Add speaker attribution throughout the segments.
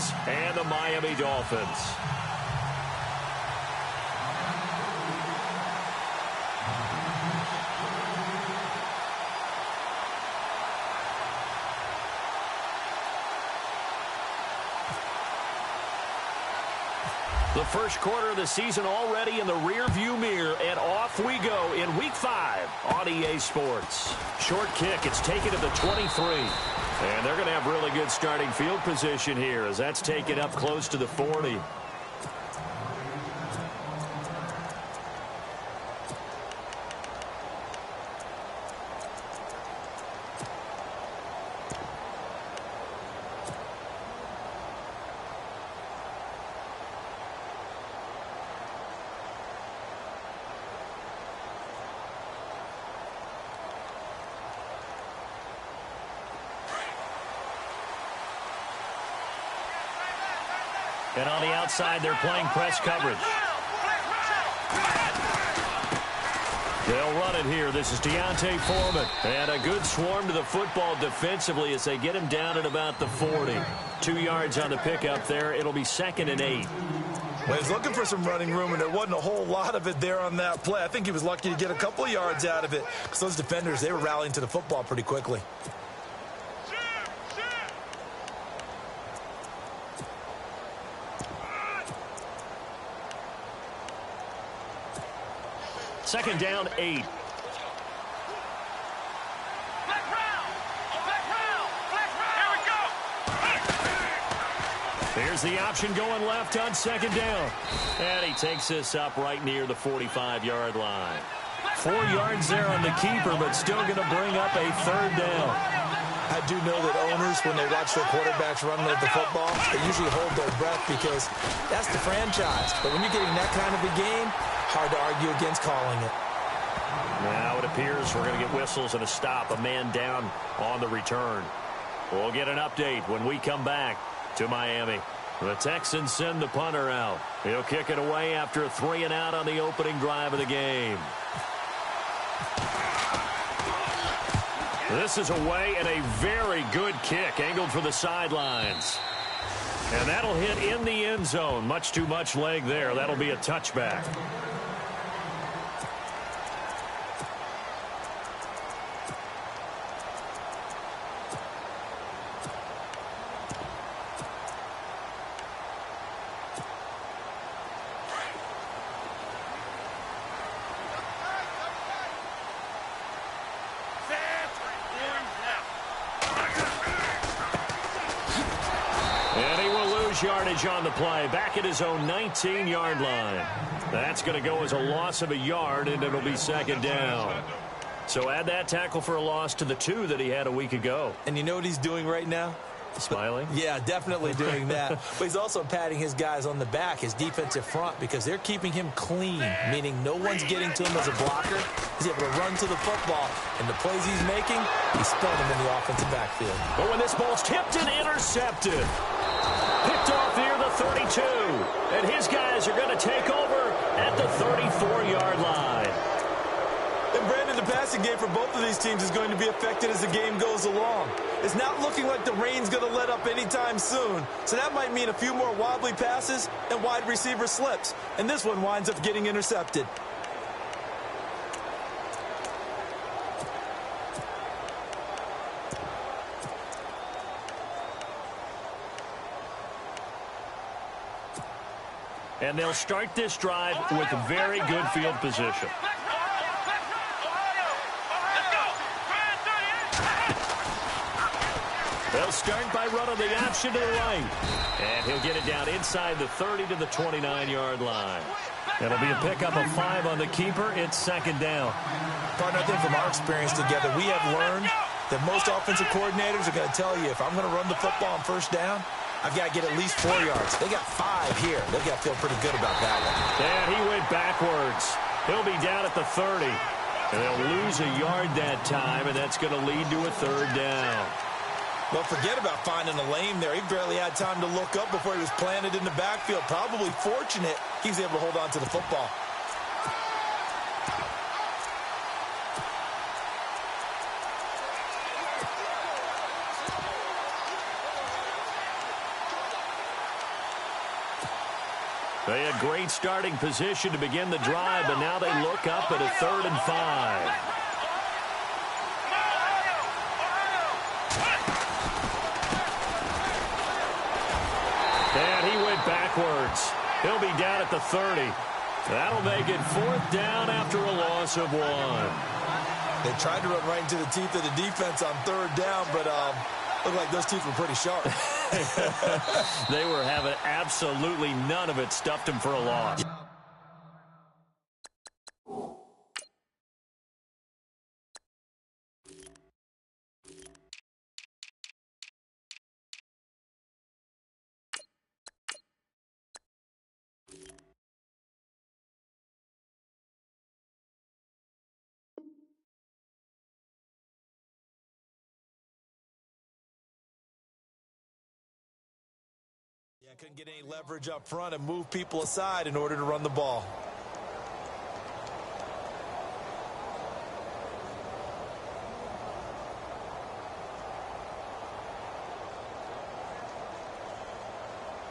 Speaker 1: Dolphins and the Miami Dolphins. The first quarter of the season already in the rear-view mirror, and off we go in Week 5 on EA Sports. Short kick, it's taken to the 23. And they're going to have really good starting field position here as that's taken up close to the 40. And on the outside, they're playing press coverage. They'll run it here. This is Deontay Foreman. And a good swarm to the football defensively as they get him down at about the 40. 2 yards on the pickup there. It'll be 2nd and 8.
Speaker 2: Well, he's looking for some running room, and there wasn't a whole lot of it there on that play. I think he was lucky to get a couple of yards out of it because those defenders, they were rallying to the football pretty quickly.
Speaker 1: Second down, 8. Here's the option going left on 2nd down. And he takes this up right near the 45-yard line. 4 yards there on the keeper, but still going to bring up a 3rd down.
Speaker 2: I do know that owners, when they watch their quarterbacks run with the football, they usually hold their breath because that's the franchise. But when you're getting that kind of a game, hard to argue against calling it.
Speaker 1: Now it appears we're going to get whistles and a stop. A man down on the return. We'll get an update when we come back to Miami. The Texans send the punter out. He'll kick it away after a 3 and out on the opening drive of the game. This is away and a very good kick angled for the sidelines. And that'll hit in the end zone. Much too much leg there. That'll be a touchback. Yardage on the play, back at his own 19-yard line. That's going to go as a loss of a yard, and it'll be 2nd down. So add that tackle for a loss to the 2 that he had a week ago.
Speaker 2: And you know what he's doing right now?
Speaker 1: Smiling?
Speaker 2: Yeah, definitely doing that. But he's also patting his guys on the back, his defensive front, because they're keeping him clean, meaning no one's getting to him as a blocker. He's able to run to the football, and the plays he's making, he's spelling them in the offensive backfield.
Speaker 1: But when this ball's tipped and intercepted, picked off near the 32, and his guys are going to take over at the 34-yard line.
Speaker 2: And Brandon, the passing game for both of these teams is going to be affected as the game goes along. It's not looking like the rain's going to let up anytime soon, so that might mean a few more wobbly passes and wide receiver slips, and this one winds up getting intercepted.
Speaker 1: And they'll start this drive with very good field position. They'll start by running the option to the right. And he'll get it down inside the 30 to the 29-yard line. It'll be a pickup of 5 on the keeper. It's 2nd down.
Speaker 2: Partner, I think from our experience together, we have learned that most offensive coordinators are going to tell you, if I'm going to run the football on 1st down, I've got to get at least 4 yards. They got 5 here. They've got to feel pretty good about that one.
Speaker 1: And he went backwards. He'll be down at the 30. And they'll lose a yard that time, and that's going to lead to a 3rd down.
Speaker 2: Well, forget about finding a lane there. He barely had time to look up before he was planted in the backfield. Probably fortunate he was able to hold on to the football.
Speaker 1: They had great starting position to begin the drive, but now they look up at a 3rd and 5. And he went backwards. He'll be down at the 30. That'll make it 4th down after a loss of 1.
Speaker 2: They tried to run right into the teeth of the defense on 3rd down, but looked like those teeth were pretty sharp.
Speaker 1: They were having absolutely none of it. Stuffed him for a loss.
Speaker 2: Yeah, couldn't get any leverage up front and move people aside in order to run the ball.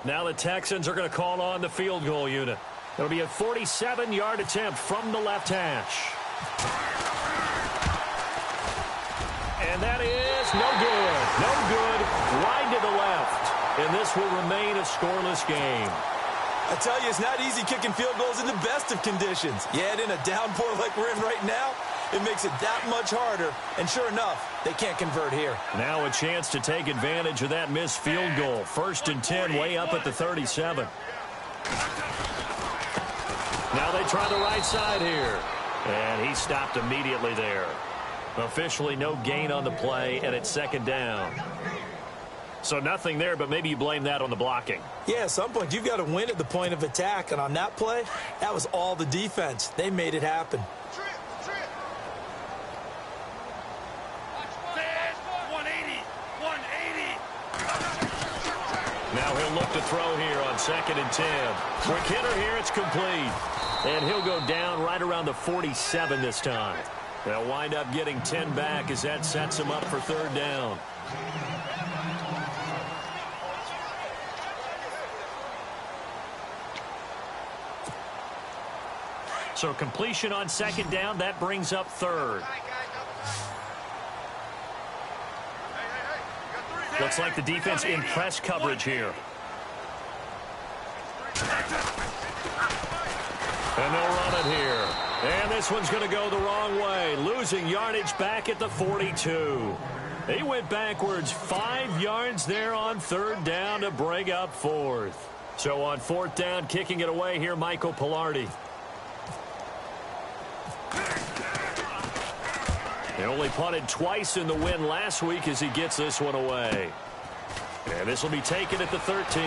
Speaker 1: Now the Texans are going to call on the field goal unit. It'll be a 47-yard attempt from the left hash. And that is no good. No good. Wide to the left. And this will remain a scoreless game.
Speaker 2: I tell you, it's not easy kicking field goals in the best of conditions. Yet in a downpour like we're in right now, it makes it that much harder. And sure enough, they can't convert here.
Speaker 1: Now a chance to take advantage of that missed field goal. 1st and 10, way up at the 37. Now they try the right side here. And he stopped immediately there. Officially no gain on the play, and it's 2nd down. So nothing there, but maybe you blame that on the blocking.
Speaker 2: Yeah, at some point, you've got to win at the point of attack. And on that play, that was all the defense. They made it happen.
Speaker 1: Now he'll look to throw here on 2nd and 10. Quick hitter here, it's complete. And he'll go down right around the 47 this time. They'll wind up getting 10 back as that sets him up for 3rd down. So completion on 2nd down, that brings up 3rd. Looks like the defense in press coverage here. And they'll run it here. And this one's going to go the wrong way. Losing yardage back at the 42. He went backwards 5 yards there on 3rd down to bring up 4th. So on 4th down, kicking it away here, Michael Pilardi. He only punted twice in the win last week as he gets this one away. And this will be taken at the 13.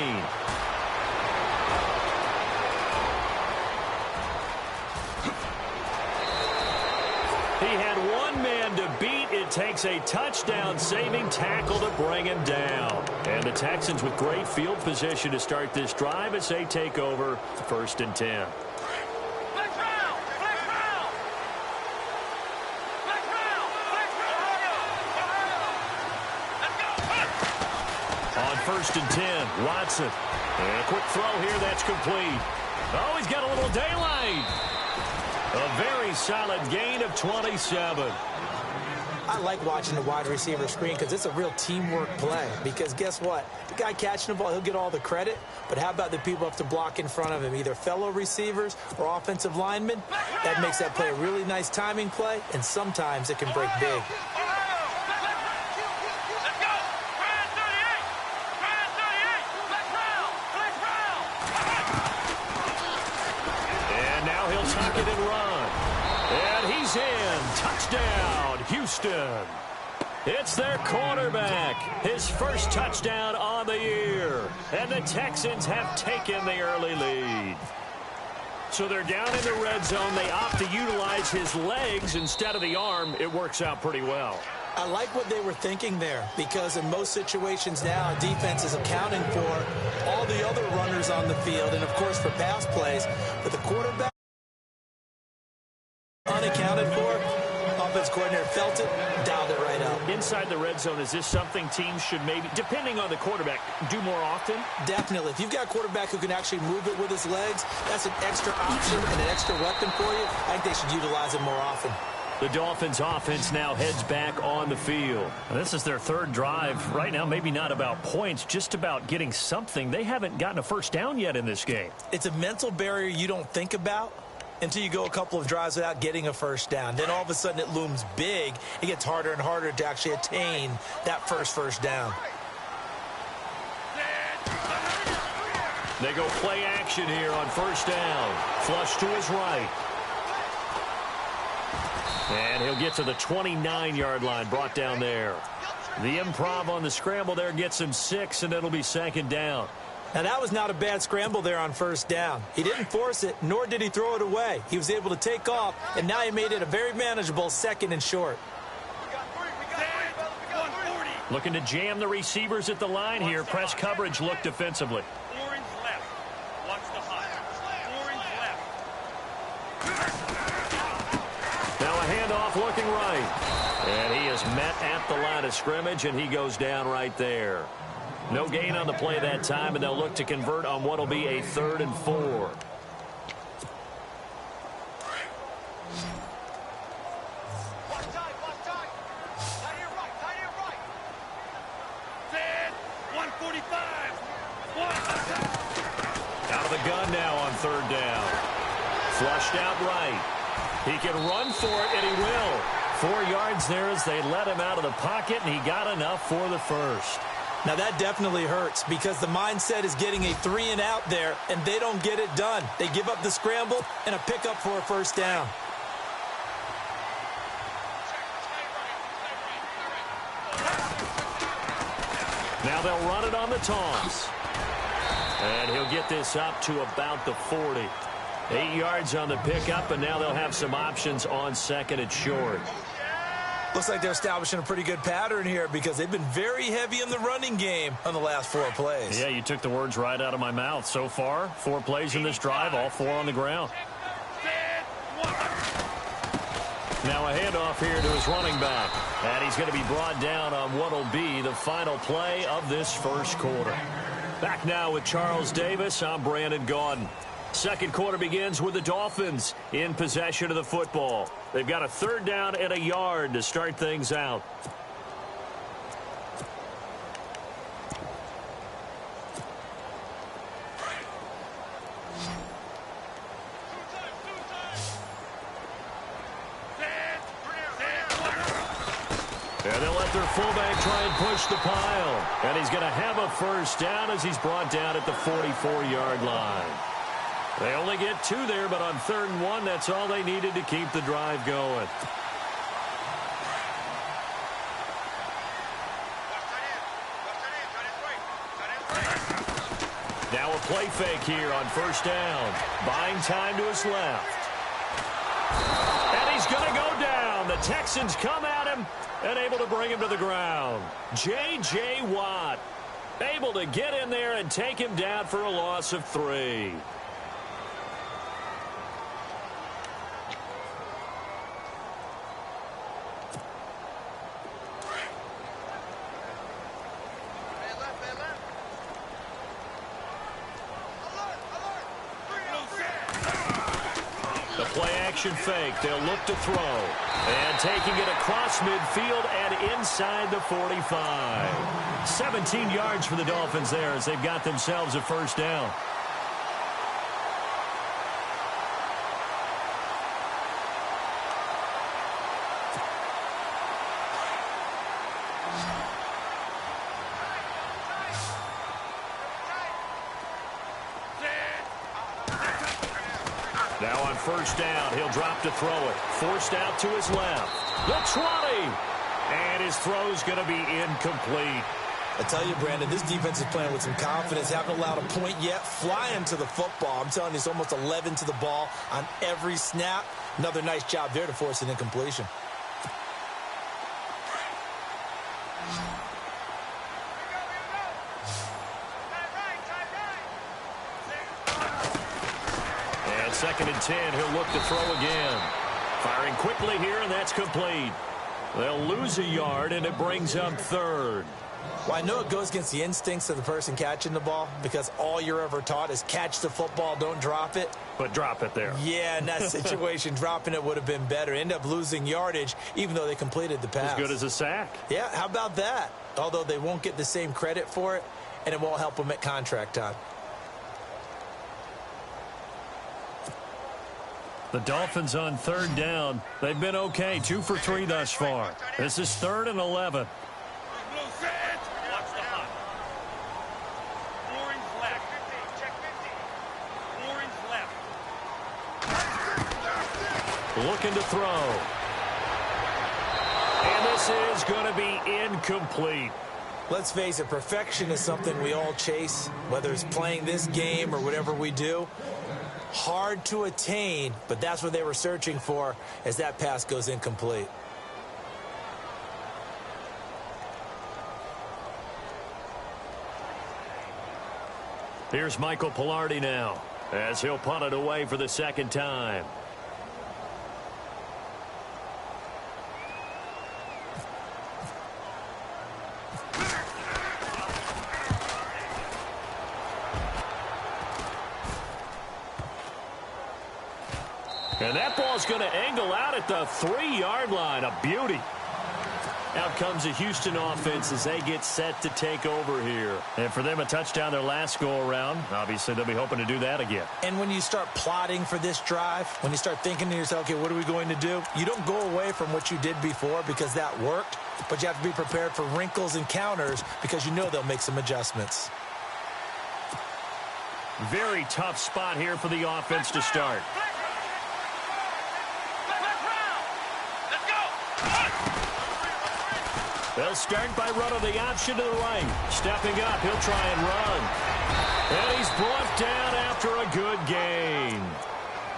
Speaker 1: He had one man to beat. It takes a touchdown-saving tackle to bring him down. And the Texans with great field position to start this drive as they take over 1st and 10. On 1st and 10, Watson. And a quick throw here, that's complete. Oh, he's got a little daylight. A very solid gain of 27.
Speaker 2: I like watching the wide receiver screen because it's a real teamwork play. Because guess what? The guy catching the ball, he'll get all the credit. But how about the people up to block in front of him, either fellow receivers or offensive linemen? That makes that play a really nice timing play, and sometimes it can break big.
Speaker 1: Tuck it and run. And he's in. Touchdown, Houston. It's their quarterback. His first touchdown on the year. And the Texans have taken the early lead. So they're down in the red zone. They opt to utilize his legs instead of the arm. It works out pretty well.
Speaker 2: I like what they were thinking there, because in most situations now, defense is accounting for all the other runners on the field and, of course, for pass plays. But the quarterback unaccounted for, offense coordinator felt it, dialed it right up.
Speaker 1: Inside the red zone, is this something teams should maybe, depending on the quarterback, do more often?
Speaker 2: Definitely. If you've got a quarterback who can actually move it with his legs, that's an extra option and an extra weapon for you. I think they should utilize it more often.
Speaker 1: The Dolphins offense now heads back on the field. This is their third drive. Right now, maybe not about points, just about getting something. They haven't gotten a first down yet in this game.
Speaker 2: It's a mental barrier you don't think about until you go a couple of drives without getting a first down. Then all of a sudden it looms big. It gets harder and harder to actually attain that first down.
Speaker 1: They go play action here on first down. Flush to his right. And he'll get to the 29-yard line, brought down there. The improv on the scramble there gets him 6, and it'll be second down.
Speaker 2: Now, that was not a bad scramble there on first down. He didn't force it, nor did he throw it away. He was able to take off, and now he made it a very manageable 2nd and short.
Speaker 1: Looking to jam the receivers at the line here. Press coverage look defensively.
Speaker 3: Orange left. Watch the hot. Orange left.
Speaker 1: Now a handoff looking right. And he is met at the line of scrimmage, and he goes down right there. No gain on the play that time, and they'll look to convert on what will be a 3rd and 4. Out of the gun now on 3rd down. Flushed out right. He can run for it, and he will. 4 yards there as they let him out of the pocket, and he got enough for the first.
Speaker 2: Now, that definitely hurts because the mindset is getting a 3 and out there, and they don't get it done. They give up the scramble and a pickup for a first down.
Speaker 1: Now they'll run it on the toss. And he'll get this up to about the 40. 8 yards on the pickup, and now they'll have some options on 2nd and short.
Speaker 2: Looks like they're establishing a pretty good pattern here because they've been very heavy in the running game on the last 4 plays.
Speaker 1: Yeah, you took the words right out of my mouth. So far, 4 plays in this drive, all 4 on the ground. Now a handoff here to his running back. And he's going to be brought down on what will be the final play of this first quarter. Back now with Charles Davis. I'm Brandon Gaudin. Second quarter begins with the Dolphins in possession of the football. They've got a 3rd down and a yard to start things out. And they'll let their fullback try and push the pile. And he's going to have a first down as he's brought down at the 44-yard line. They only get 2 there, but on 3rd and 1, that's all they needed to keep the drive going. Now a play fake here on first down. Buying time to his left. And he's going to go down. The Texans come at him and able to bring him to the ground. J.J. Watt able to get in there and take him down for a loss of 3. Play-action fake. They'll look to throw. And taking it across midfield and inside the 45. 17 yards for the Dolphins there as they've got themselves a first down. Now on first down, he'll drop to throw it. Forced out to his left. The 20. And his throw's going to be incomplete.
Speaker 2: I tell you, Brandon, this defense is playing with some confidence. Haven't allowed a point yet. Flying to the football. I'm telling you, it's almost 11 to the ball on every snap. Another nice job there to force an incompletion. And 2nd and 10, he'll look to throw again.
Speaker 1: Firing quickly here, and that's complete. They'll lose a yard, and it brings up third.
Speaker 2: Well, I know it goes against the instincts of the person catching the ball because all you're ever taught is catch the football, don't drop it.
Speaker 1: But drop it there.
Speaker 2: Yeah, in that situation, dropping it would have been better. End up losing yardage, even though they completed the pass.
Speaker 1: As good as a sack.
Speaker 2: Yeah, how about that? Although they won't get the same credit for it, and it won't help them at contract time.
Speaker 1: The Dolphins on third down. They've been okay, 2 for 3 thus far. This is 3rd and 11.
Speaker 3: Watch the hunt. Orange left. Check 50. Orange left.
Speaker 1: Looking to throw. And this is going to be incomplete.
Speaker 2: Let's face it, perfection is something we all chase, whether it's playing this game or whatever we do. Hard to attain, but that's what they were searching for as that pass goes incomplete.
Speaker 1: Here's Michael Pilardi now as he'll punt it away for the second time. And that ball's going to angle out at the 3-yard line. A beauty. Out comes the Houston offense as they get set to take over here. And for them, a touchdown their last go-around. Obviously, they'll be hoping to do that again.
Speaker 2: And when you start plotting for this drive, when you start thinking to yourself, okay, what are we going to do? You don't go away from what you did before because that worked, but you have to be prepared for wrinkles and counters because you know they'll make some adjustments.
Speaker 1: Very tough spot here for the offense to start. They'll start by running the option to the right. Stepping up, he'll try and run. And he's brought down after a good gain.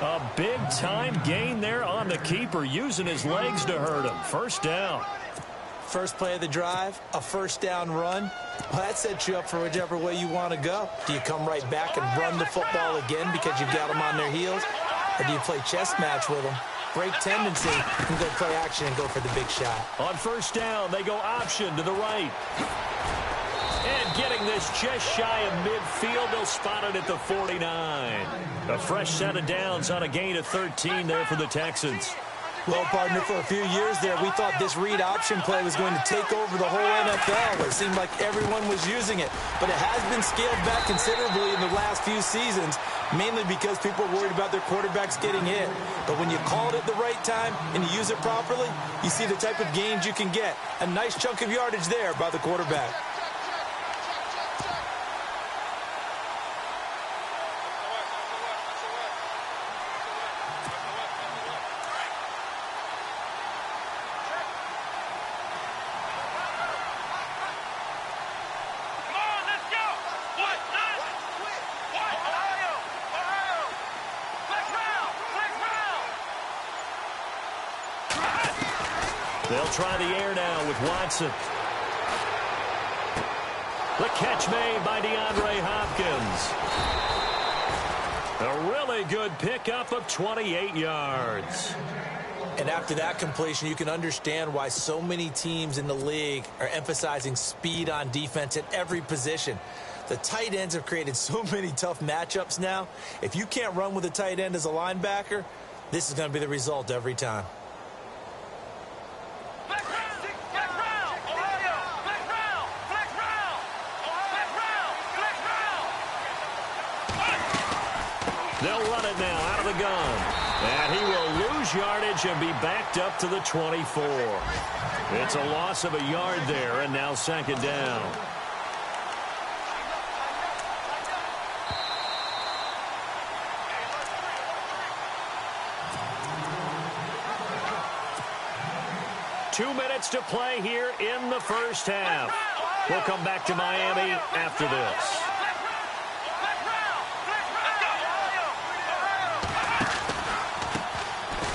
Speaker 1: A big-time gain there on the keeper, using his legs to hurt him. First down.
Speaker 2: First play of the drive, a first down run. Well, that sets you up for whichever way you want to go. Do you come right back and run the football again because you've got them on their heels? Or do you play chess match with them? Break tendency, you can go play action and go for the big shot.
Speaker 1: On first down, they go option to the right. And getting this just shy of midfield, they'll spot it at the 49. A fresh set of downs on a gain of 13 there for the Texans.
Speaker 2: Well, partner, for a few years there, we thought this read option play was going to take over the whole NFL. It seemed like everyone was using it. But it has been scaled back considerably in the last few seasons, mainly because people are worried about their quarterbacks getting hit. But when you call it at the right time and you use it properly, you see the type of gains you can get. A nice chunk of yardage there by the quarterback.
Speaker 1: They'll try the air now with Watson. The catch made by DeAndre Hopkins. A really good pickup of 28 yards.
Speaker 2: And after that completion, you can understand why so many teams in the league are emphasizing speed on defense at every position. The tight ends have created so many tough matchups now. If you can't run with a tight end as a linebacker, this is going to be the result every time.
Speaker 1: They'll run it now out of the gun. And he will lose yardage and be backed up to the 24. It's a loss of a yard there, and now second down. Two minutes to play here in the first half. We'll come back to Miami after this.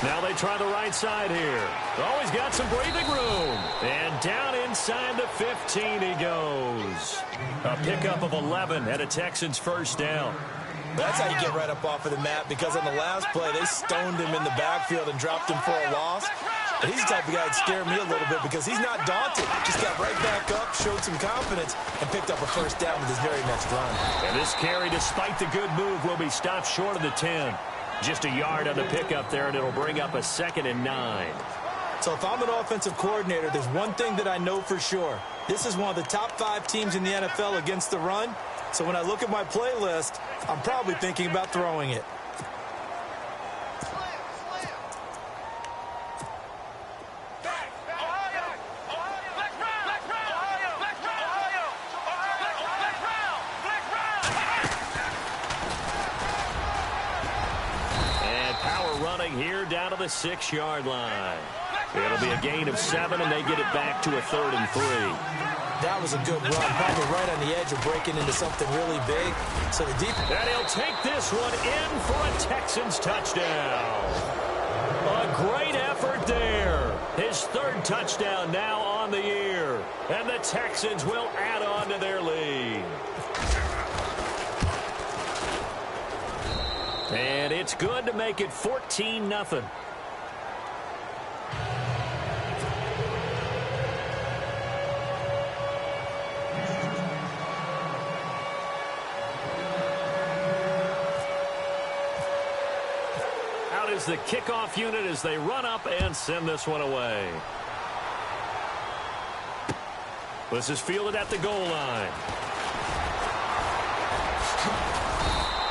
Speaker 1: Now they try the right side here. Oh, he's got some breathing room. And down inside the 15 he goes. A pickup of 11 at a Texans first down.
Speaker 2: That's how you get right up off of the mat, because on the last play, they stoned him in the backfield and dropped him for a loss. And he's the type of guy that scared me a little bit because he's not daunted. Just got right back up, showed some confidence, and picked up a first down with his very next run.
Speaker 1: And this carry, despite the good move, will be stopped short of the 10. Just a yard on the pickup there, and it'll bring up a 2nd and 9.
Speaker 2: So if I'm an offensive coordinator, there's one thing that I know for sure. This is one of the top 5 teams in the NFL against the run. So when I look at my playlist, I'm probably thinking about throwing it.
Speaker 1: And power running here down to the 6-yard line. It'll be a gain of 7, and they get it back to a 3rd and 3.
Speaker 2: That was a good run, probably right on the edge of breaking into something really big. So the deep...
Speaker 1: And he'll take this one in for a Texans touchdown. A great effort there. His 3rd touchdown now on the year. And the Texans will add on to their lead. And it's good to make it 14-0. Is the kickoff unit as they run up and send this one away. This is fielded at the goal line.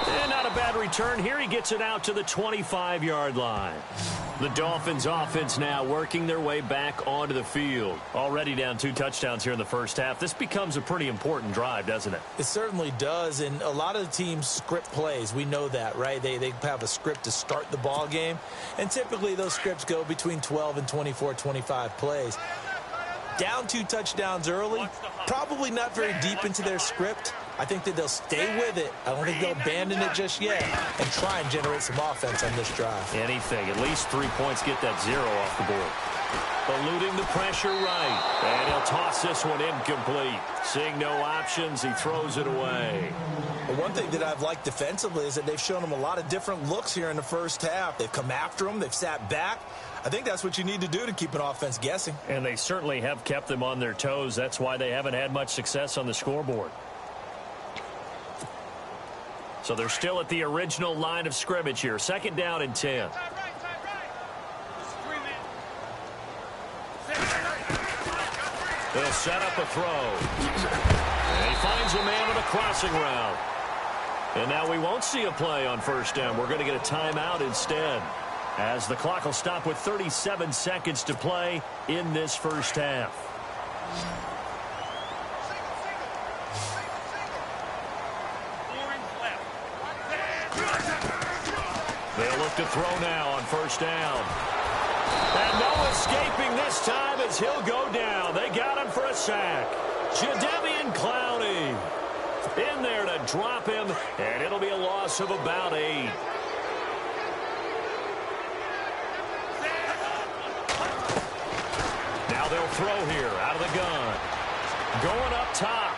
Speaker 1: And not a bad return here. He gets it out to the 25-yard line. The Dolphins offense now working their way back onto the field. Already down 2 touchdowns here in the first half. This becomes a pretty important drive, doesn't it?
Speaker 2: It certainly does, and a lot of the teams script plays. We know that, right? They have a script to start the ball game, and typically those scripts go between 12 and 24, 25 plays. Down 2 touchdowns early, probably not very deep into their script. I think that they'll stay with it. I don't think they'll abandon it just yet and try and generate some offense on this drive.
Speaker 1: Anything. At least 3 points, get that 0 off the board. Eluding the pressure right. And he'll toss this one incomplete. Seeing no options, he throws it away.
Speaker 2: But one thing that I've liked defensively is that they've shown him a lot of different looks here in the first half. They've come after him. They've sat back. I think that's what you need to do to keep an offense guessing.
Speaker 1: And they certainly have kept them on their toes. That's why they haven't had much success on the scoreboard. So they're still at the original line of scrimmage here. 2nd down and 10. They'll set up a throw. And he finds a man with a crossing route. And now we won't see a play on 1st down. We're going to get a timeout instead, as the clock will stop with 37 seconds to play in this first half. They'll look to throw now on 1st down. And no escaping this time as he'll go down. They got him for a sack. Jadeveon Clowney in there to drop him, and it'll be a loss of about 8. Now they'll throw here out of the gun. Going up top.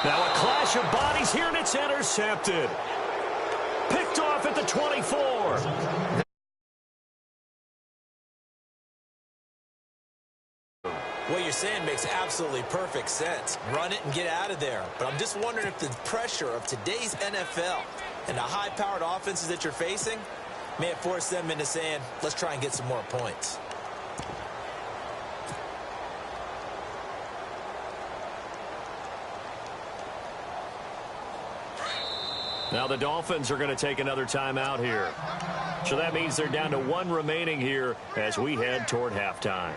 Speaker 1: Now a clash of bodies here, and it's intercepted. Picked off at the 24.
Speaker 2: What you're saying makes absolutely perfect sense. Run it and get out of there. But I'm just wondering if the pressure of today's NFL and the high-powered offenses that you're facing may have forced them into saying, let's try and get some more points.
Speaker 1: Now the Dolphins are going to take another timeout here. So that means they're down to 1 remaining here as we head toward halftime.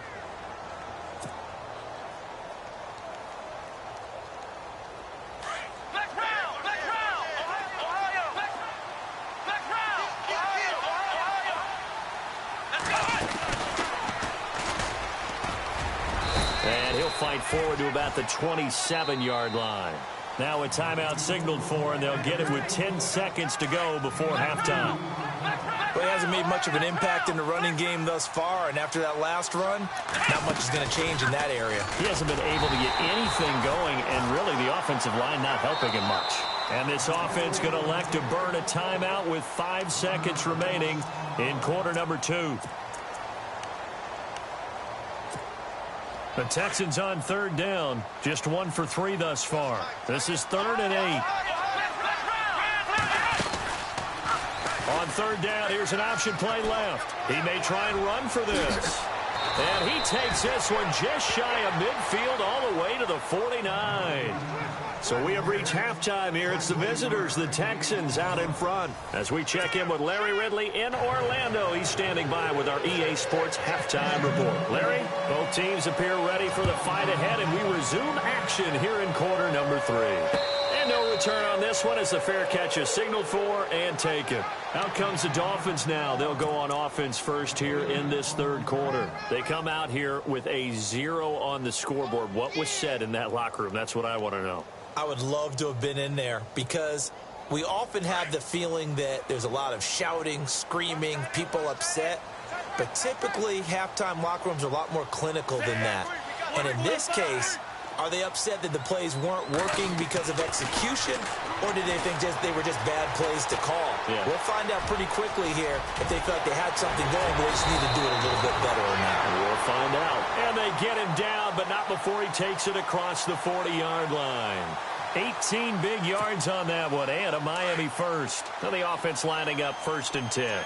Speaker 1: And he'll fight forward to about the 27-yard line. Now a timeout signaled for, and they'll get it with 10 seconds to go before halftime.
Speaker 2: Well, he hasn't made much of an impact in the running game thus far, and after that last run, not much is going to change in that area.
Speaker 1: He hasn't been able to get anything going, and really the offensive line not helping him much. And this offense going to elect to burn a timeout with 5 seconds remaining in quarter number 2. The Texans on third down, just 1 for 3 thus far. This is 3rd and 8. On third down, here's an option play left. He may try and run for this. And he takes this one just shy of midfield all the way to the 49. So we have reached halftime here. It's the visitors, the Texans, out in front. As we check in with Larry Ridley in Orlando, he's standing by with our EA Sports halftime report. Larry, both teams appear ready for the fight ahead, and we resume action here in quarter number 3. And no return on this one as the fair catch is signaled for and taken. Out comes the Dolphins now. They'll go on offense first here in this third quarter. They come out here with a 0 on the scoreboard. What was said in that locker room? That's what I want to know.
Speaker 2: I would love to have been in there because we often have the feeling that there's a lot of shouting, screaming, people upset. But typically, halftime locker rooms are a lot more clinical than that. And in this case, are they upset that the plays weren't working because of execution, or did they think they were just bad plays to call?
Speaker 1: Yeah.
Speaker 2: We'll find out pretty quickly here if they felt like they had something going, but they just need to do it a little bit better or not.
Speaker 1: We'll find out. And they get him down, but not before he takes it across the 40-yard line. 18 big yards on that one, and a Miami first. So the offense lining up 1st and 10.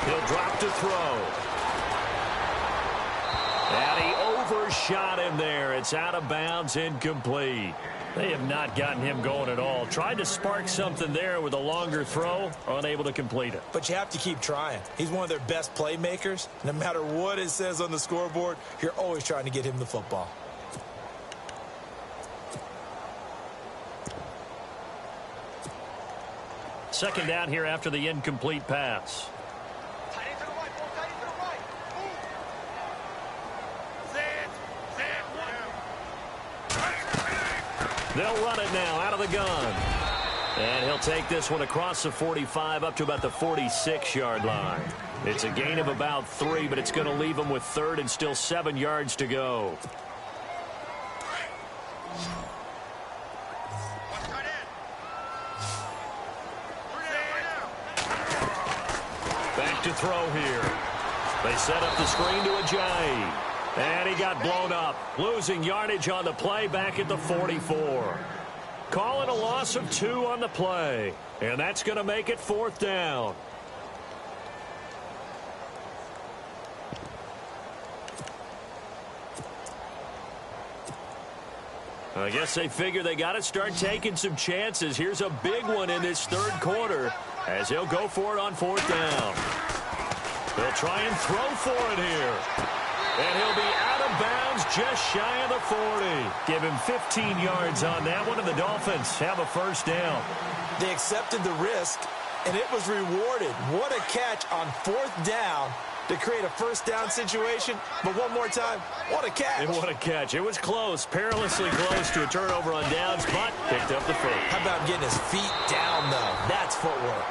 Speaker 1: He'll drop to throw. And he overshot him there. It's out of bounds, incomplete. They have not gotten him going at all. Tried to spark something there with a longer throw, unable to complete it.
Speaker 2: But you have to keep trying. He's one of their best playmakers. No matter what it says on the scoreboard, you're always trying to get him the football.
Speaker 1: Second down here after the incomplete pass. They'll run it now out of the gun. And he'll take this one across the 45 up to about the 46-yard line. It's a gain of about 3, but it's going to leave him with 3rd and still 7 yards to go. Back to throw here. They set up the screen to Ajayi. And he got blown up, losing yardage on the play back at the 44. Calling a loss of 2 on the play. And that's going to make it 4th down. I guess they figure they got to start taking some chances. Here's a big one in this third quarter as he'll go for it on 4th down. They'll try and throw for it here. And he'll be out of bounds just shy of the 40. Give him 15 yards on that one, and the Dolphins have a 1st down.
Speaker 2: They accepted the risk, and it was rewarded. What a catch on 4th down to create a 1st down situation. But one more time, what a catch.
Speaker 1: And what a catch. It was close, perilously close to a turnover on downs, but picked up the first.
Speaker 2: How about getting his feet down, though? That's footwork.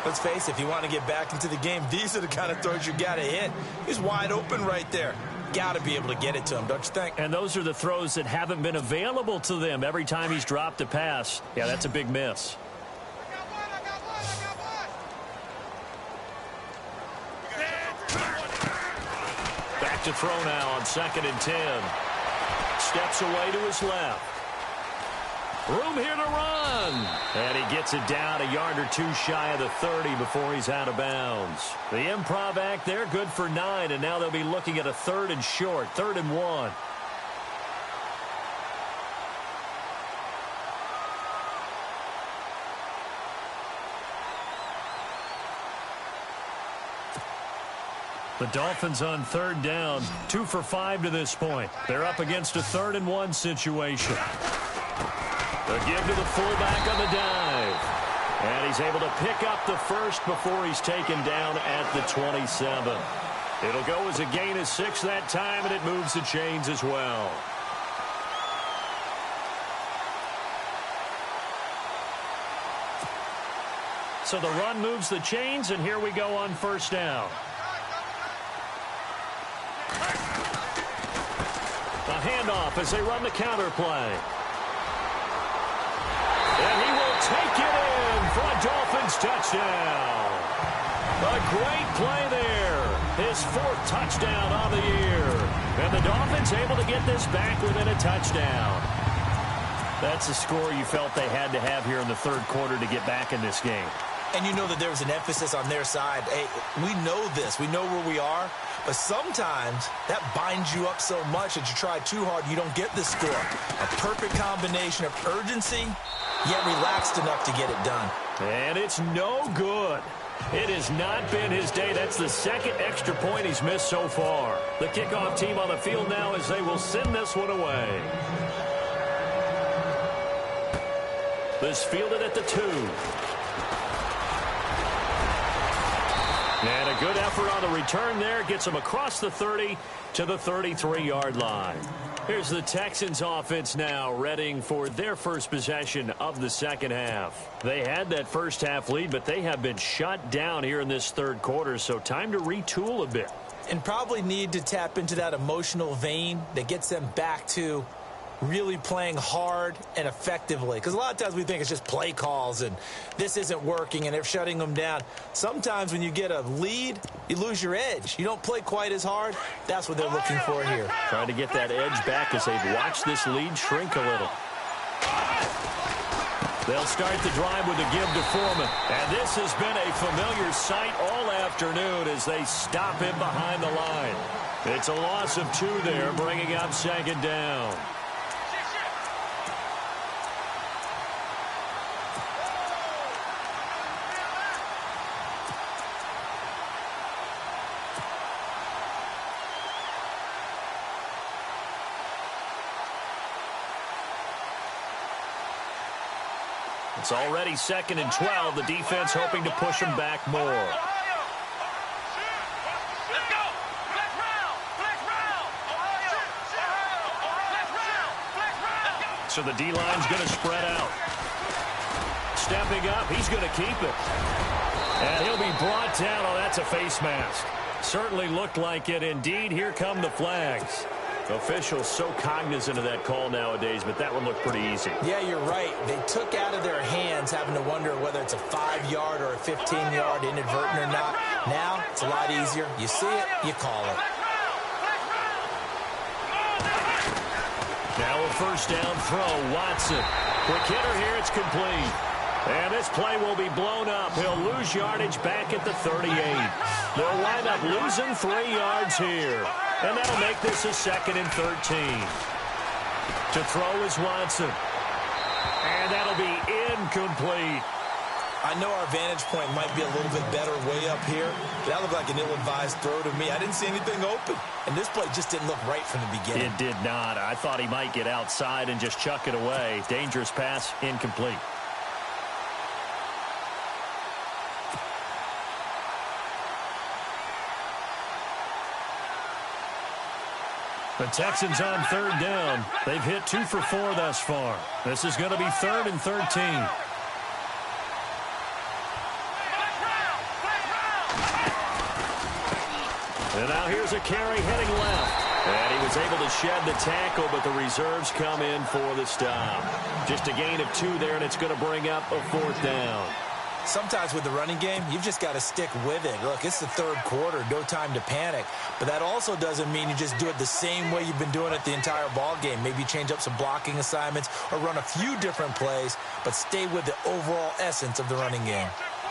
Speaker 2: Let's face it, if you want to get back into the game, these are the kind of throws you got to hit. He's wide open right there. Got to be able to get it to him, don't you think?
Speaker 1: And those are the throws that haven't been available to them every time he's dropped a pass. Yeah, that's a big miss. Back to throw now on 2nd and 10. Steps away to his left. Room here to run. And he gets it down a yard or 2 shy of the 30 before he's out of bounds. The improv act there, good for 9, and now they'll be looking at a 3rd and short, 3rd and 1. The Dolphins on 3rd down, 2 for 5 to this point. They're up against a 3rd and 1 situation. They'll give to the fullback on the dive. And he's able to pick up the first before he's taken down at the 27. It'll go as a gain of 6 that time, and it moves the chains as well. So the run moves the chains, and here we go on 1st down. A handoff as they run the counter play. And he will take it in for a Dolphins touchdown. A great play there. His 4th touchdown on the year. And the Dolphins able to get this back within a touchdown. That's a score you felt they had to have here in the 3rd quarter to get back in this game.
Speaker 2: And you know that there was an emphasis on their side. Hey, we know this. We know where we are. But sometimes that binds you up so much that you try too hard, you don't get the score. A perfect combination of urgency, yet relaxed enough to get it done.
Speaker 1: And it's no good. It has not been his day. That's the 2nd extra point he's missed so far. The kickoff team on the field now as they will send this one away. This fielded at the 2. And a good effort on the return there. Gets him across the 30 to the 33-yard line. Here's the Texans offense now, readying for their first possession of the 2nd half. They had that first half lead, but they have been shut down here in this 3rd quarter, so time to retool a bit.
Speaker 2: And probably need to tap into that emotional vein that gets them back to really playing hard and effectively. Because a lot of times we think it's just play calls and this isn't working and they're shutting them down. Sometimes when you get a lead, you lose your edge. You don't play quite as hard. That's what they're looking for here.
Speaker 1: Trying to get that edge back as they've watched this lead shrink a little. They'll start the drive with a give to Foreman. And this has been a familiar sight all afternoon as they stop him behind the line. It's a loss of 2 there, bringing up 2nd down. It's already 2nd and 12. The defense hoping to push them back more.
Speaker 3: Let's go.
Speaker 1: So the D-line's going to spread out. Stepping up, he's going to keep it. And he'll be brought down. Oh, that's a face mask. Certainly looked like it. Indeed, here come the flags. Officials so cognizant of that call nowadays, but that one looked pretty easy.
Speaker 2: Yeah, you're right. They took out of their hands having to wonder whether it's a 5-yard or a 15-yard inadvertent or not. Now, it's a lot easier. You see it, you call it.
Speaker 1: Now a first down throw, Watson. Quick hitter here, it's complete. And this play will be blown up. He'll lose yardage back at the 38. They'll wind up losing 3 yards here. And that'll make this a 2nd and 13. To throw is Watson. And that'll be incomplete.
Speaker 2: I know our vantage point might be a little bit better way up here, but that looked like an ill-advised throw to me. I didn't see anything open, and this play just didn't look right from the beginning.
Speaker 1: It did not. I thought he might get outside and just chuck it away. Dangerous pass, incomplete. The Texans on 3rd down. They've hit 2 for 4 thus far. This is going to be 3rd and 13. And now here's a carry heading left. And he was able to shed the tackle, but the reserves come in for the stop. Just a gain of 2 there, and it's going to bring up a 4th down.
Speaker 2: Sometimes with the running game, you've just got to stick with it. Look, it's the 3rd quarter, no time to panic. But that also doesn't mean you just do it the same way you've been doing it the entire ball game. Maybe change up some blocking assignments or run a few different plays, but stay with the overall essence of the running game.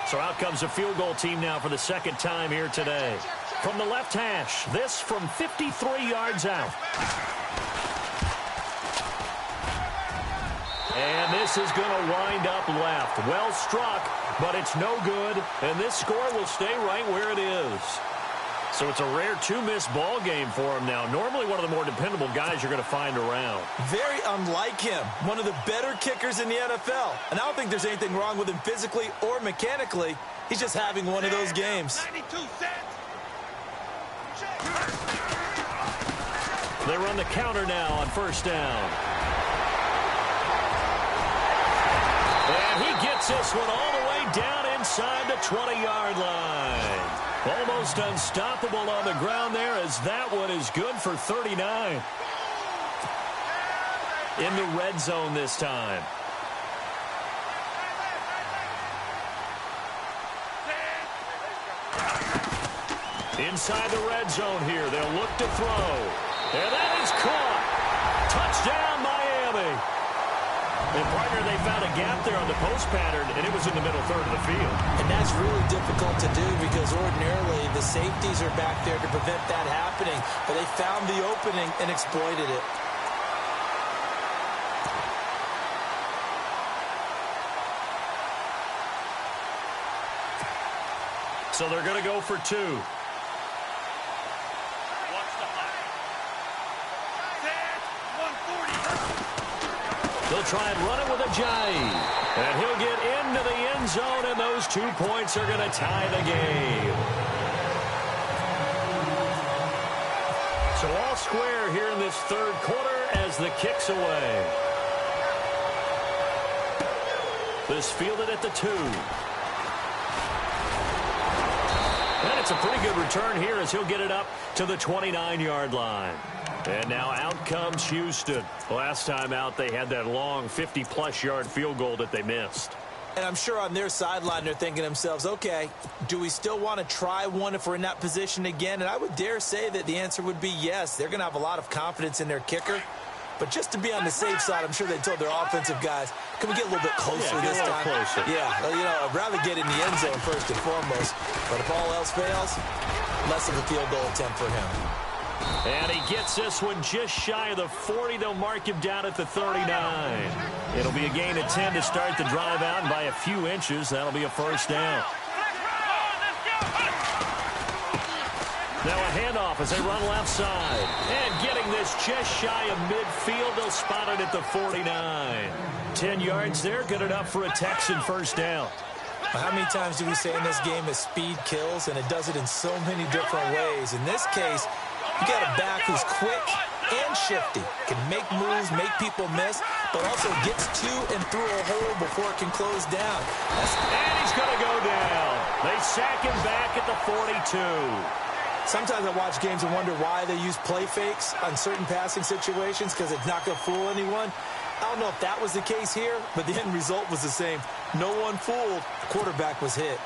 Speaker 1: So out comes a field goal team now for the 2nd time here today. From the left hash, this from 53 yards out. And this is going to wind up left. Well struck, but it's no good. And this score will stay right where it is. So it's a rare 2-miss ball game for him now. Normally one of the more dependable guys you're going to find around.
Speaker 2: Very unlike him. One of the better kickers in the NFL. And I don't think there's anything wrong with him physically or mechanically. He's just having one of those games.
Speaker 3: 92 cents.
Speaker 1: They run the counter now on 1st down. And he gets this one all the way down inside the 20-yard line. Almost unstoppable on the ground there as that one is good for 39. in the red zone this time. Inside the red zone here. They'll look to throw. And that is caught. Touchdown, Miami. And, partner, they found a gap there on the post pattern, and it was in the middle third of the field.
Speaker 2: And that's really difficult to do because ordinarily the safeties are back there to prevent that happening. But they found the opening and exploited it.
Speaker 1: So they're going to go for two. They'll try and run it with Ajayi. And he'll get into the end zone, and those 2 points are going to tie the game. So all square here in this third quarter as the kick's away. This fielded at the 2. And it's a pretty good return here as he'll get it up to the 29-yard line. And now out comes Houston. Last time out, they had that long 50-plus yard field goal that they missed.
Speaker 2: And I'm sure on their sideline they're thinking to themselves, okay, do we still want to try one if we're in that position again? And I would dare say that the answer would be yes. They're going to have a lot of confidence in their kicker. But just to be on the safe side, I'm sure they told their offensive guys, can we get a little bit closer this time?
Speaker 1: Closer.
Speaker 2: Yeah, well, you know, I'd rather get in the end zone first and foremost. But if all else fails, less of a field goal attempt for him.
Speaker 1: And he gets this one just shy of the 40. They'll mark him down at the 39. It'll be a gain of 10 to start the drive out, and by a few inches, that'll be a first down. Now a handoff as they run left side. And getting this just shy of midfield, they'll spot it at the 49. 10 yards there, good enough for a Texan first down.
Speaker 2: How many times do we say in this game that speed kills, and it does it in so many different ways? In this case, you got a back who's quick and shifty, can make moves, make people miss, but also gets to and through a hole before it can close down.
Speaker 1: And he's going to go down. They sack him back at the 42.
Speaker 2: Sometimes I watch games and wonder why they use play fakes on certain passing situations because it's not going to fool anyone. I don't know if that was the case here, but the end result was the same. No one fooled. The quarterback was hit.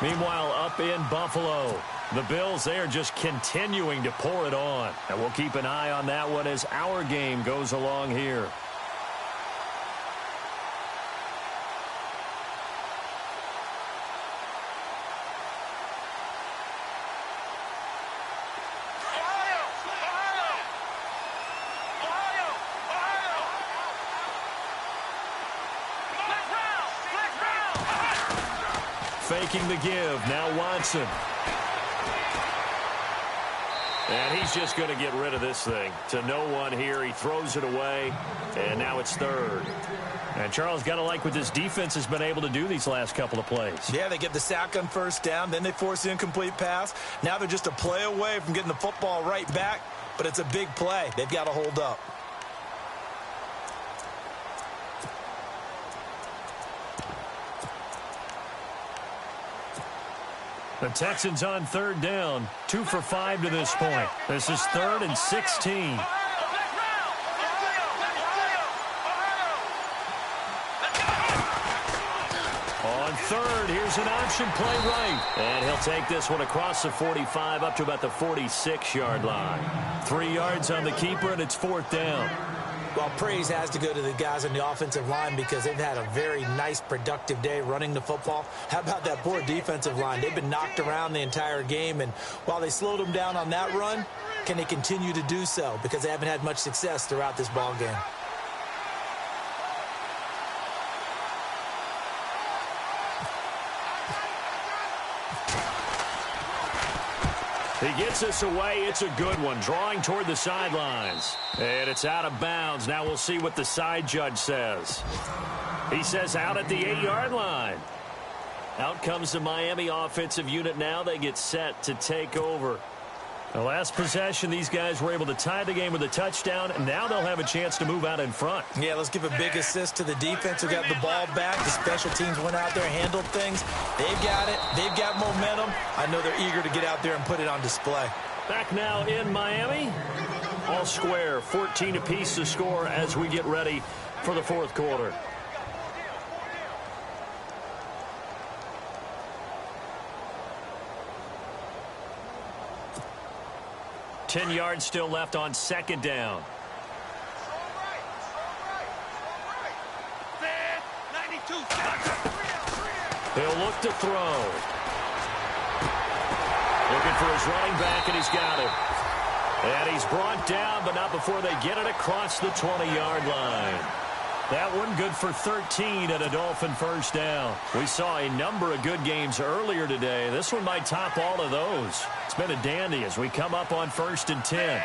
Speaker 1: Meanwhile, up in Buffalo, the Bills, they are just continuing to pour it on. And we'll keep an eye on that one as our game goes along here. Faking the give. Now Watson. And he's just going to get rid of this thing. To no one here. He throws it away. And now it's third. And Charles, got to like what this defense has been able to do these last couple of plays.
Speaker 2: Yeah, they get the sack on first down. Then they force the incomplete pass. Now they're just a play away from getting the football right back. But it's a big play. They've got to hold up.
Speaker 1: The Texans on third down, 2 for 5 to this point. This is 3rd and 16. On third, here's an option play right. And he'll take this one across the 45 up to about the 46-yard line. 3 yards on the keeper, and it's 4th down.
Speaker 2: Well, praise has to go to the guys on the offensive line because they've had a very nice, productive day running the football. How about that poor defensive line? They've been knocked around the entire game, and while they slowed them down on that run, can they continue to do so? Because they haven't had much success throughout this ball game.
Speaker 1: He gets this away. It's a good one. Drawing toward the sidelines. And it's out of bounds. Now we'll see what the side judge says. He says out at the 8-yard line. Out comes the Miami offensive unit now. They get set to take over. The last possession, these guys were able to tie the game with a touchdown, and now they'll have a chance to move out in front.
Speaker 2: Yeah, let's give a big assist to the defense who got the ball back. The special teams went out there and handled things. They've got it. They've got momentum. I know they're eager to get out there and put it on display.
Speaker 1: Back now in Miami. all square. 14 apiece to score as we get ready for the fourth quarter. Ten yards still left on second down. He'll look to throw. Looking for his running back, and he's got him. And he's brought down, but not before they get it across the 20-yard line. That one good for 13 and a Dolphin first down. We saw a number of good games earlier today. This one might top all of those. It's been a dandy as we come up on 1st and 10.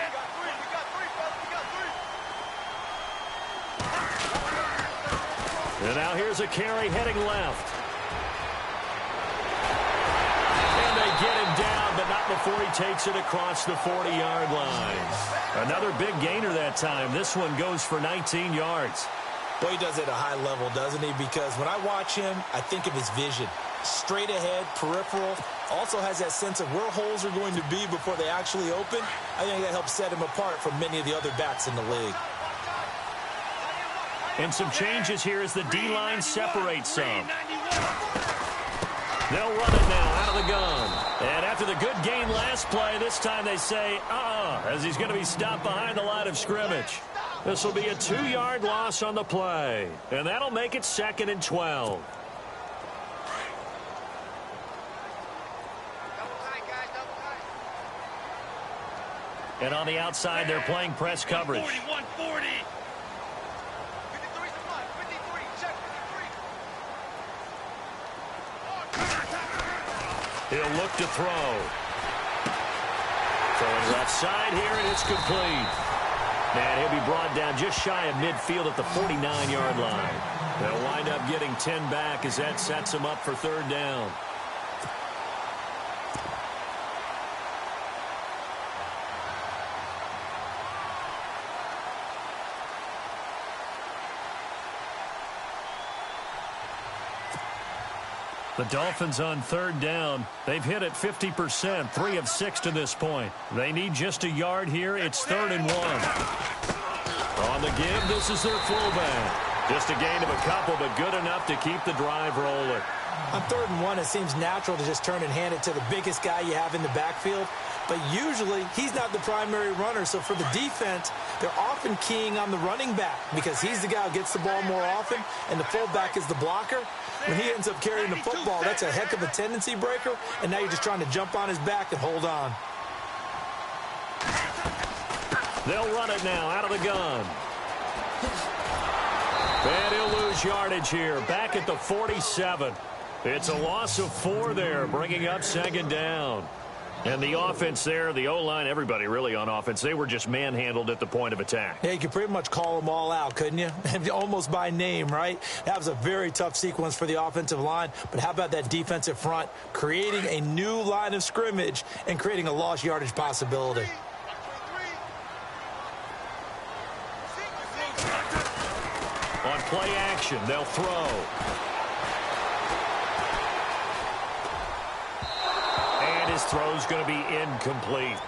Speaker 1: And now here's a carry heading left. And they get him down, but not before he takes it across the 40-yard line. Another big gainer that time. This one goes for 19 yards.
Speaker 2: Boy, he does it at a high level, doesn't he? Because when I watch him, I think of his vision. Straight ahead, peripheral. Also has that sense of where holes are going to be before they actually open. I think that helps set him apart from many of the other backs in the league.
Speaker 1: And some changes here as the D-line separates some. They'll run it now out of the gun. And after the good gain last play, this time they say, as he's going to be stopped behind the line of scrimmage. This will be a 2-yard loss on the play. And that'll make it 2nd and 12. And on the outside, they're playing press coverage.
Speaker 3: 140.
Speaker 1: He'll look to throw. Throwing left side here, and it's complete. And he'll be brought down just shy of midfield at the 49-yard line. They'll wind up getting 10 back as that sets them up for 3rd down. The Dolphins on 3rd down. They've hit it 50%, 3 of 6 to this point. They need just a yard here. It's 3rd and 1. On the give, this is their fullback. Just a gain of a couple, but good enough to keep the drive rolling.
Speaker 2: On 3rd and 1, it seems natural to just turn and hand it to the biggest guy you have in the backfield. But usually, he's not the primary runner. So for the defense, they're often keying on the running back because he's the guy who gets the ball more often, and the fullback is the blocker. When he ends up carrying the football, that's a heck of a tendency breaker, and now you're just trying to jump on his back and hold on.
Speaker 1: They'll run it now out of the gun. And he'll lose yardage here, back at the 47. It's a loss of 4 there, bringing up 2nd down. And the offense there, the O-line, everybody really on offense, they were just manhandled at the point of attack.
Speaker 2: Yeah, you could pretty much call them all out, couldn't you? Almost by name, right? That was a very tough sequence for the offensive line. But how about that defensive front creating a new line of scrimmage and creating a lost yardage possibility?
Speaker 1: On play action, they'll throw. His throw's going to be incomplete.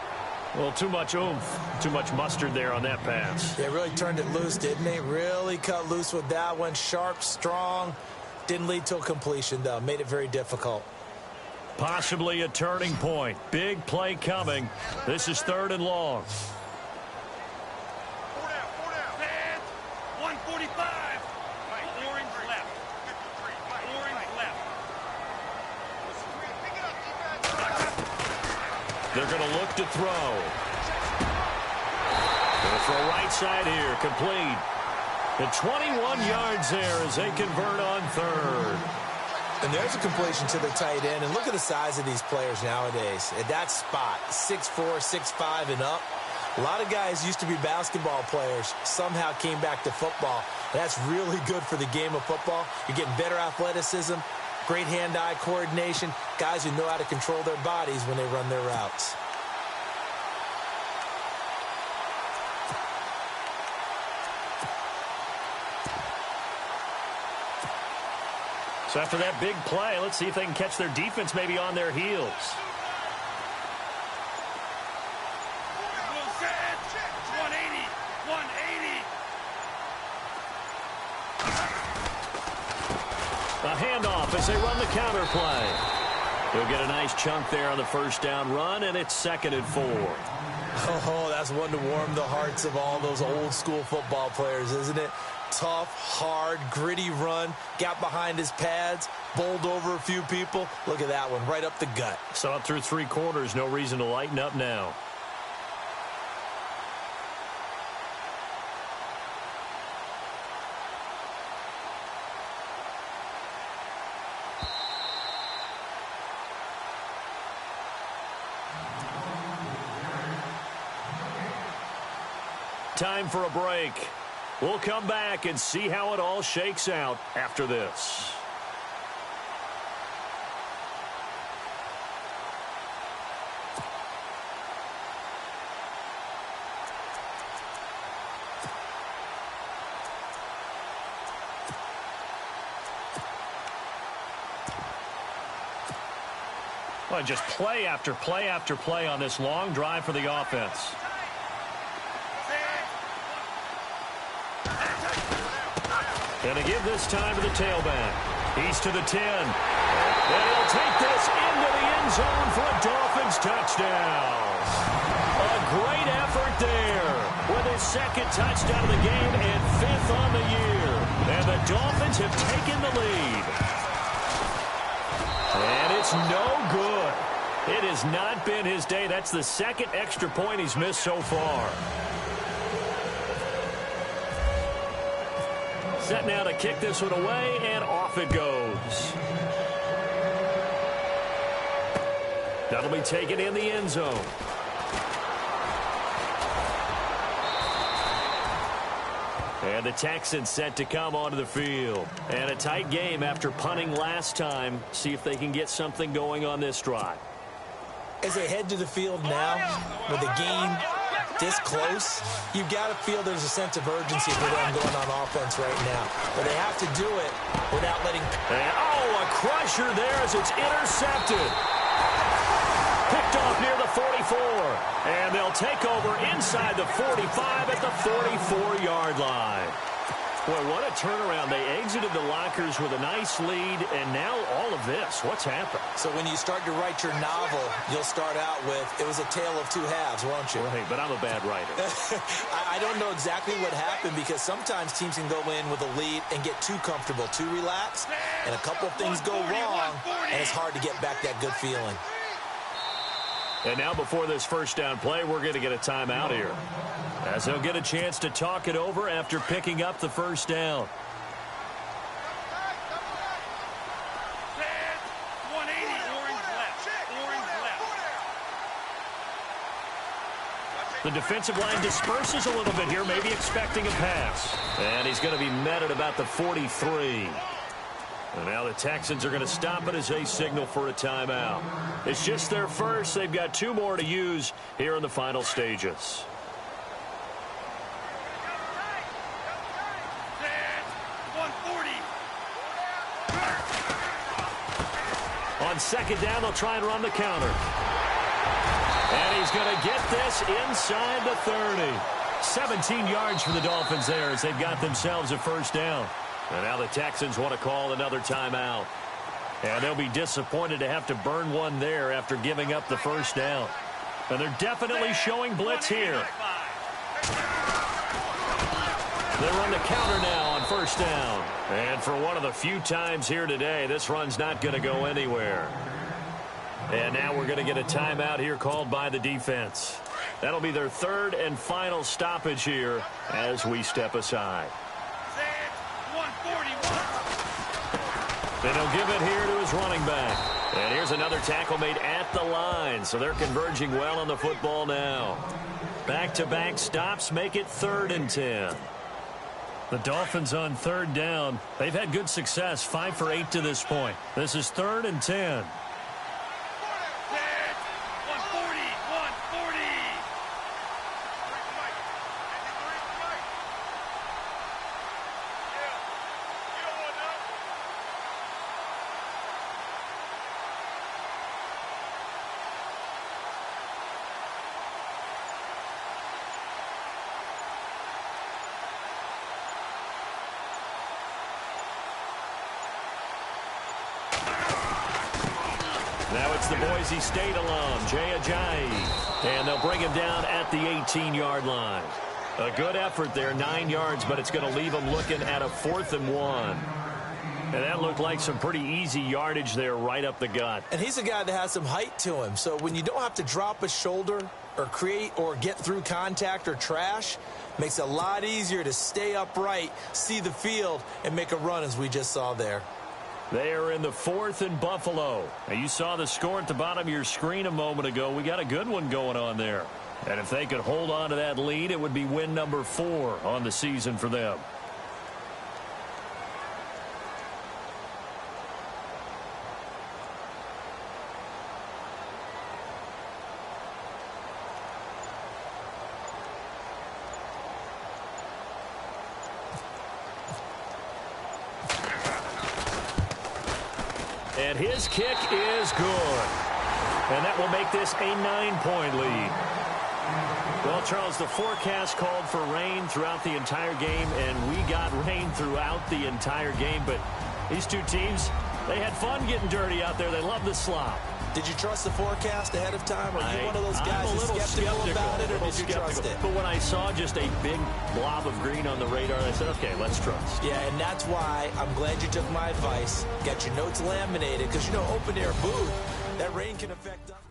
Speaker 1: Well, too much oomph, too much mustard there on that pass.
Speaker 2: They really turned it loose, didn't they? Really cut loose with that one. Sharp, strong. Didn't lead to a completion, though. Made it very difficult.
Speaker 1: Possibly a turning point. Big play coming. This is 3rd and long.
Speaker 3: 145. Orange left. Orange left.
Speaker 1: They're going to look to throw. Going to throw right side here. Complete. The 21 yards there as they convert on 3rd.
Speaker 2: And there's a completion to the tight end. And look at the size of these players nowadays. At that spot, 6'4", 6'5", and up. A lot of guys used to be basketball players. Somehow came back to football. And that's really good for the game of football. You're getting better athleticism. Great hand-eye coordination. Guys who know how to control their bodies when they run their routes.
Speaker 1: So after that big play, let's see if they can catch their defense maybe on their heels.
Speaker 3: 180.
Speaker 1: A handoff as they run the counter play. He'll get a nice chunk there on the first down run, and it's 2nd and 4.
Speaker 2: Oh, that's one to warm the hearts of all those old school football players, isn't it? Tough, hard, gritty run, got behind his pads, bowled over a few people. Look at that one, right up the gut.
Speaker 1: So up through 3 quarters, no reason to lighten up now. Time for a break. We'll come back and see how it all shakes out after this. Well, just play after play after play on this long drive for the offense. Gonna give this time to the tailback. He's to the 10. And he'll take this into the end zone for a Dolphins touchdown. A great effort there with his 2nd touchdown of the game and 5th on the year. And the Dolphins have taken the lead. And it's no good. It has not been his day. That's the 2nd extra point he's missed so far. Set now to kick this one away, and off it goes. That'll be taken in the end zone. And the Texans set to come onto the field. And a tight game after punting last time. See if they can get something going on this drive.
Speaker 2: As they head to the field now, with the game this close, you've got to feel there's a sense of urgency for them going on offense right now. But they have to do it without letting...
Speaker 1: And, a crusher there as it's intercepted. Picked off near the 44. And they'll take over inside the 45 at the 44-yard line. Boy, what a turnaround. They exited the lockers with a nice lead, and now all of this. What's happened?
Speaker 2: So when you start to write your novel, you'll start out with, it was a tale of 2 halves, won't you?
Speaker 1: Right, but I'm a bad writer.
Speaker 2: I don't know exactly what happened, because sometimes teams can go in with a lead and get too comfortable, too relaxed, and a couple of things go wrong, and it's hard to get back that good feeling.
Speaker 1: And now before this first down play, we're going to get a timeout here, as they'll get a chance to talk it over after picking up the first down.
Speaker 3: 180, orange left. Orange left.
Speaker 1: The defensive line disperses a little bit here, maybe expecting a pass. And he's going to be met at about the 43. And now the Texans are going to stop it as they signal for a timeout. It's just their first. They've got 2 more to use here in the final stages. On second down, they'll try and run the counter. And he's going to get this inside the 30. 17 yards for the Dolphins there as they've got themselves a first down. And now the Texans want to call another timeout. And they'll be disappointed to have to burn one there after giving up the first down. And they're definitely showing blitz here. They run the counter now on first down. And for one of the few times here today, this run's not going to go anywhere. And now we're going to get a timeout here called by the defense. That'll be their 3rd and final stoppage here as we step aside. And he'll give it here to his running back. And here's another tackle made at the line. So they're converging well on the football now. Back-to-back stops make it 3rd and 10. The Dolphins on 3rd down. They've had good success, 5 for 8 to this point. This is 3rd and 10. Now it's the Boise State alum, Jay Ajayi. And they'll bring him down at the 18-yard line. A good effort there, 9 yards, but it's going to leave them looking at a 4th and 1. And that looked like some pretty easy yardage there right up the gut.
Speaker 2: And he's a guy that has some height to him. So when you don't have to drop a shoulder or create or get through contact or trash, makes it a lot easier to stay upright, see the field, and make a run as we just saw there.
Speaker 1: They are in the 4th and Buffalo. Now, you saw the score at the bottom of your screen a moment ago. We got a good one going on there. And if they could hold on to that lead, it would be win number 4 on the season for them. And his kick is good. And that will make this a 9-point lead. Well, Charles, the forecast called for rain throughout the entire game, and we got rain throughout the entire game. But these two teams, they had fun getting dirty out there. They love the slop.
Speaker 2: Did you trust the forecast ahead of time? Are you one of those guys who's skeptical about it, or did you trust it?
Speaker 1: But when I saw just a big blob of green on the radar, I said, okay, let's trust.
Speaker 2: Yeah, and that's why I'm glad you took my advice. Got your notes laminated, because, you know, open-air booth, that rain can affect us.